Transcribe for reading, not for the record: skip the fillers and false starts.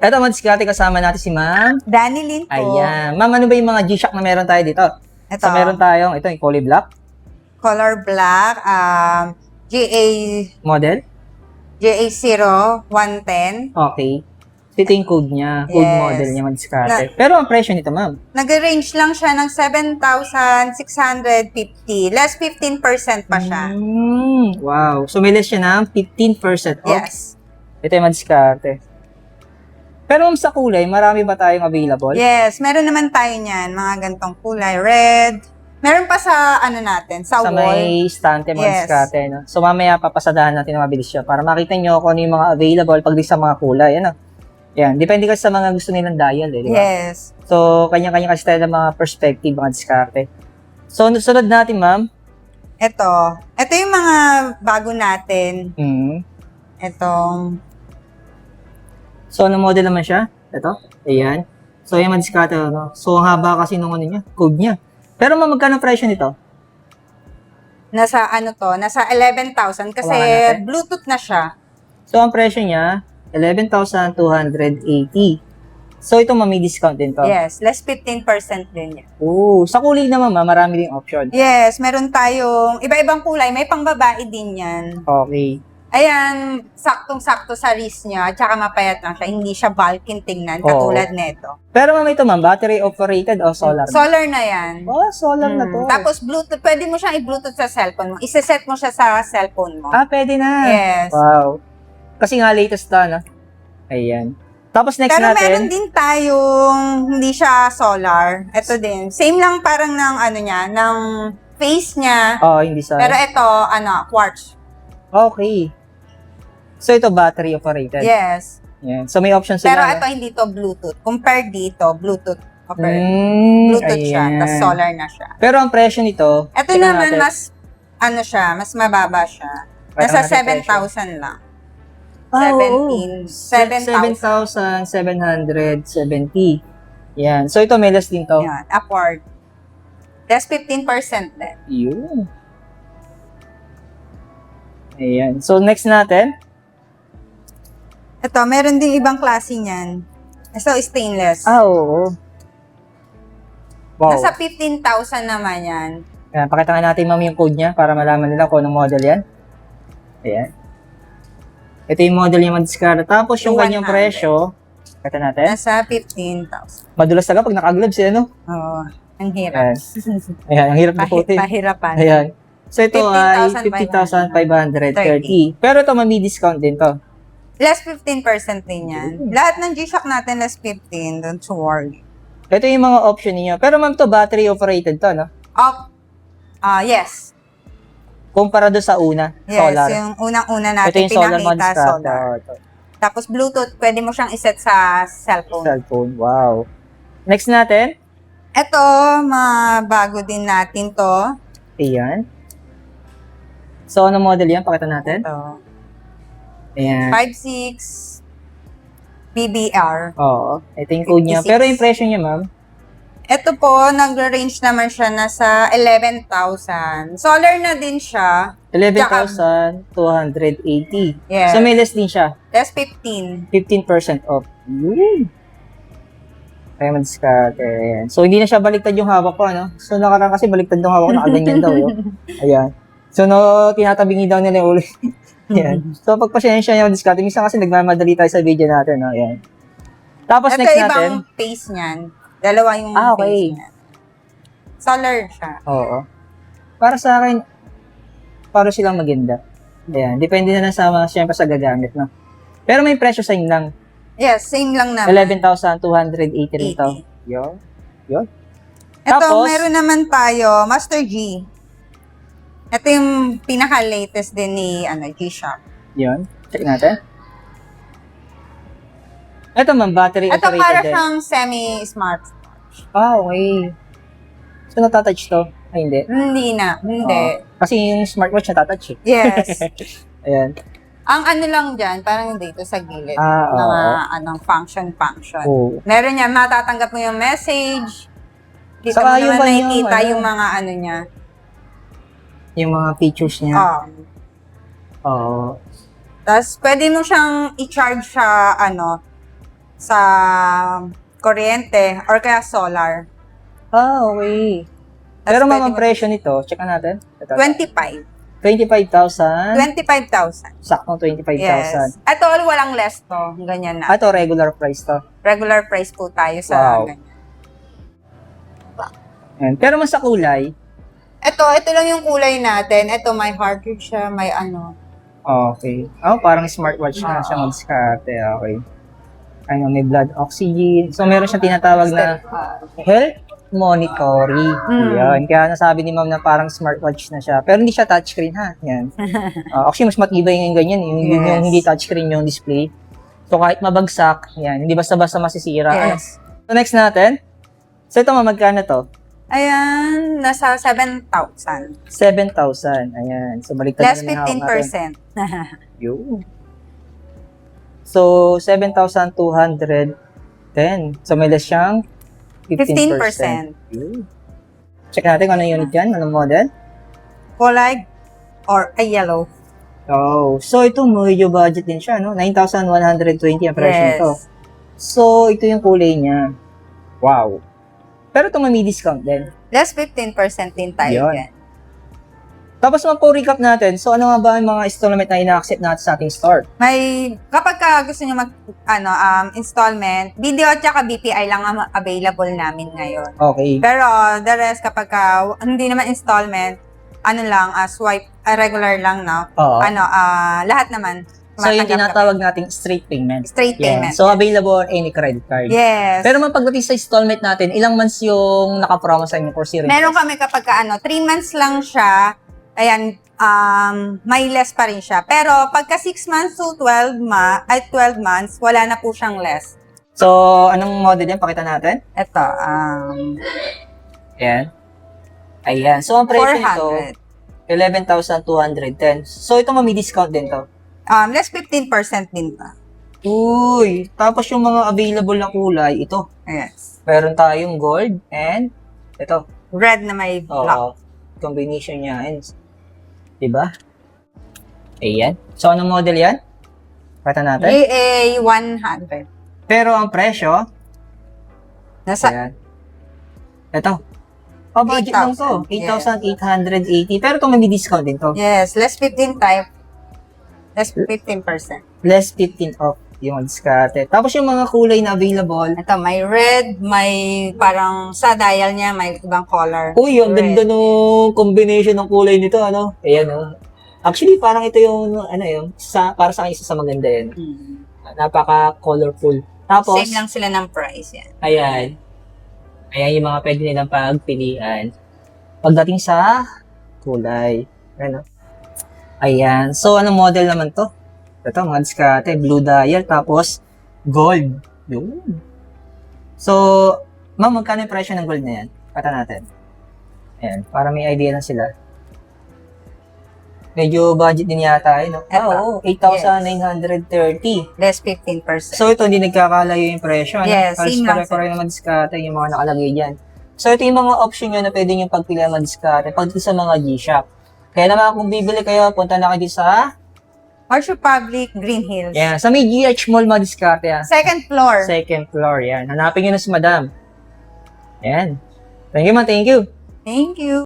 Eto, madiskarte kasama natin si Ma'am. Danny Lin po. Ayan. Ma'am, ano ba yung mga G-Shock na meron tayo dito? Ito. So, meron tayong, ito yung kulay black Color black, GA model. GA0110. Okay. Ito yung code niya. Code Yes. model niya, madiskarte. Pero ang presyo nito, Ma'am? Nag-range lang siya ng 7,650. Less 15% pa siya. Wow. So, may less siya ng 15% off. Yes. Ito yung madiskarte. Pero sa kulay, marami ba tayong available? Yes. Meron naman tayo niyan. Mga gantong kulay. Red. Meron pa sa ano natin, sa wall. May stante, mga Yes. diskarte. No? So, mamaya papasadahan natin ng mabilis siya para makita nyo kung ano yung mga available pagdating sa mga kulay. Ano? Yan. Depende kasi sa mga gusto nilang dial. Eh, di ba? Yes. So, kanya-kanya kasi tayo ng mga perspective, mga diskarte. So, sunod natin, Ma'am. Ito. Ito yung mga bago natin. Itong So, ano model naman siya? Ito. Ayan. So, yung madiskarte. No? So, ang haba kasi nung ano niya, code niya. Pero Ma'am, magkano presyo nito? nasa ano to, nasa 11,000 kasi Hawakan natin. Bluetooth na siya. So, ang presyo niya, 11,280. So, ito may discount din to. Yes, less 15% din yan. Oo. Sa kulay naman, Ma'am, marami ding option. Yes, meron tayong iba-ibang kulay. May pangbabae din yan. Okay. Ayan, saktong-sakto sa wrist niya, at saka mapayat lang siya. Hindi siya bulking tingnan, katulad nito. Pero Ma'am, ito Ma'am, battery operated o solar? Solar na yan. Oh, solar na to. Tapos Bluetooth, pwede mo siyang i-Bluetooth sa cellphone mo. Iseset mo siya sa cellphone mo. Ah, pwede na. Yes. Wow. Kasi nga latest na, no? Ayan. Tapos next Pero natin. meron din tayong hindi siya solar. Ito din. Same lang parang ng ano niya, ng face niya. Oh, hindi solar. Pero ito, quartz. Okay. So, ito battery operated. Yes. Yan. So, may option sila. Pero no? ito hindi to Bluetooth. Compare dito, Bluetooth. Bluetooth siya, ayan. tapos solar na siya. Pero ang presyo nito, Ito tingnan naman, natin. mas, ano siya, mas mababa siya. Pakita Nasa natin presyo. 7,000 lang. Ah, oo. 7,000. 7,770. Yan. So, ito may less din to. Yan, upward. That's 15% din. Yun. Ayan. So, next natin. Ito, meron din ibang klase niyan. Ito, stainless. Ah, oo. Wow. Nasa 15,000 naman yan. Ayan, pakita nga natin, ma'am, yung code niya para malaman nila kung anong model yan. Ayan. Ito yung model niya madiskarte. Tapos yung kanyang 100. presyo, pakita natin. Nasa 15,000. Madulas talaga pag naka-gloves yan, no? Oo, ang hirap. Ayan, ang hirap na puti. Pahirapan. Ayan. So ito ay 50,530. 50,530. Pero ito, may discount din to. Less 15% din yan. Lahat ng G-Shock natin, less 15. Don't worry. Ito yung mga option niyo. Pero ma'am, to battery operated to, no? Yes. Kumpara doon sa una, Yes, solar. yung unang-una Ito natin yung solar pinakita, madiskarte. solar. Ito. Tapos Bluetooth, pwede mo siyang iset sa cellphone. Cellphone, wow. Next natin. Ito, mabago din natin to. Ayan. So, ano model yan? Pakita natin. Ito. Ayan. 5.6 BBR. Oo. Ito yung code niya. 56. Pero yung presyo niya, ma'am, Ito po, nag-range naman siya nasa 11,000. Solar na din siya. 11,280. Yes. So, may less din siya. That's 15. 15% off. Yun. Kaya madiskarte. Ayan. So, hindi na siya baliktad yung hawak ko, ano? So, nakaraan kasi baliktad yung hawak ko, nakaganyan daw. Yun. Ayan. So, tinatabingi daw nila yung ulit. Ayan. So, pagpasensya niya yung diskarte. Minsan kasi nagmamadali tayo sa video natin, no? Ayan. Tapos, Ito next ibang natin. face niyan. Dalawa yung Okay. face niyan. Solar siya. Oo. Para sa akin, para silang maganda. Ayan. Depende na lang sa, siyempre, sa gagamit, no? Pero may presyo sa inyo lang. Yes, same lang naman. 11,280 rin to. Yun. Yun. Ito, Tapos- meron naman tayo, Master G. Ito yung pinaka-latest din ni G-Shock. Yun. Check natin. Ito man, battery Ito operated para din. siyang semi-smart. Ah, okay. So, natatouch to? Ay, hindi. Hindi na, hindi. Kasi yung smartwatch natatouch eh. Yes. Ayan. Ang ano lang dyan, parang dito sa gilid. Ah, oo. Mga function. Oo. Meron yan, matatanggap mo yung message. Dito Saka mo yung naman kanyang, nakikita ano, yung mga ano niya. Yung mga features niya. Oo. Tapos, pwede mo siyang i-charge sa, sa kuryente or kaya solar. Okay. Pero ma'am, ang presyo nito, check natin. Ito. 25. 25,000. 25,000. Saktong 25,000. Yes. Ito, walang less to. Ganyan na. Ito, regular price to. Regular price po tayo sa Wow. ganyan. Ayan. Pero mas sa kulay, Ito lang yung kulay natin. Ito, may heart rate siya, may ano. okay. Oh, parang smartwatch na siya mag-diskarte. Okay. Ano, may blood oxygen. So, meron siyang tinatawag na health monitoring. Yan. Kaya nasabi ni ma'am na parang smartwatch na siya. Pero hindi siya touchscreen ha. Yan. Actually, mas matibay yung ganyan. Yung Yes. hindi touchscreen yung display. So, kahit mabagsak, yan. Hindi basta-basta masisira. Yes. So, next natin. So, ito ma'am, magkano to? Ayan, nasa 7,000. 7,000. Ayan. So, baliktad Less na yung hawak natin. 15%. Yun. So, 7,210. So, may less siyang 15%. 15%. Yun. Check natin kung ano unit yan, anong model. Kulay or a yellow. Oh, so ito medyo budget din siya, no? 9,120 ang presyo Yes. nito. So, ito yung kulay niya. Wow. Pero ito may discount din. Less 15% din tayo Yun. yan. Tapos po-recap natin. So, ano nga ba yung mga installment na ina-accept natin sa ating store? May, kapag gusto nyo installment, video at saka BPI lang ang available namin ngayon. Okay. Pero the rest, kapag hindi naman installment, swipe, regular lang, no? Oo. Lahat naman. So, yung matanggap tinatawag nating straight payment. Straight Yan. payment. So, available on any credit card. Yes. Pero man pagdating sa installment natin, ilang months yung nakapromo sa inyo for zero Meron interest? kami kapag 3 months lang siya, ayan, may less pa rin siya. Pero pagka 6 months to 12 months, wala na po siyang less. So, anong model yan? Pakita natin. Ito, Ayan. Ayan. So, ang presyo nito, 400. 11,210. So, ito may discount din to. Less 15% din pa. Uy! Tapos yung mga available na kulay, ito. Yes. Meron tayong gold and ito. Red na may black. Oo. Combination niya. And, diba? Ayan. So, anong model yan? Pakita natin. GA 100. Pero ang presyo, Nasa, ayan. Ito. Oh, budget lang to. 8,880. Pero ito may discount din to. yes, less 15 type. Less 15%. Less 15 off yung diskarte. Tapos yung mga kulay na available. Ito, may red, may parang sa dial niya, may ibang color. Uy, ang Red. ganda ng combination ng kulay nito, ano? Ayan, oh. Actually, parang ito yung, para sa akin, isa sa maganda yan. Napaka-colorful. Tapos, Same lang sila ng price yan. ayan. Ayan yung mga pwede nilang pagpilian. Pagdating sa kulay. Ano? Ayan. So, anong model naman to? Ito, mga diskarte. Blue dial, tapos gold. Yun. So, ma'am, magkano yung presyo ng gold na yan? Kata natin. Ayan, para may idea na sila. Medyo budget din yata yun, no? Eto. Oo, 8,930. Less 15%. So, ito, hindi nagkakalayo yung presyo. Ano? Yes, Halos same lang pare-pareho naman diskarte yung mga nakalagay dyan. So, ito yung mga option nyo na pwede nyo pagpilihan mga diskarte pagdating sa mga G-Shop. Kaya naman kung bibili kayo, punta na kayo dito sa Orchard Public, Green Hills. yan, sa may GH Mall mga diskarte yan. Second floor. Second floor, yan. Hanapin nyo na si Madam. Yan. Thank you, ma. Thank you. Thank you.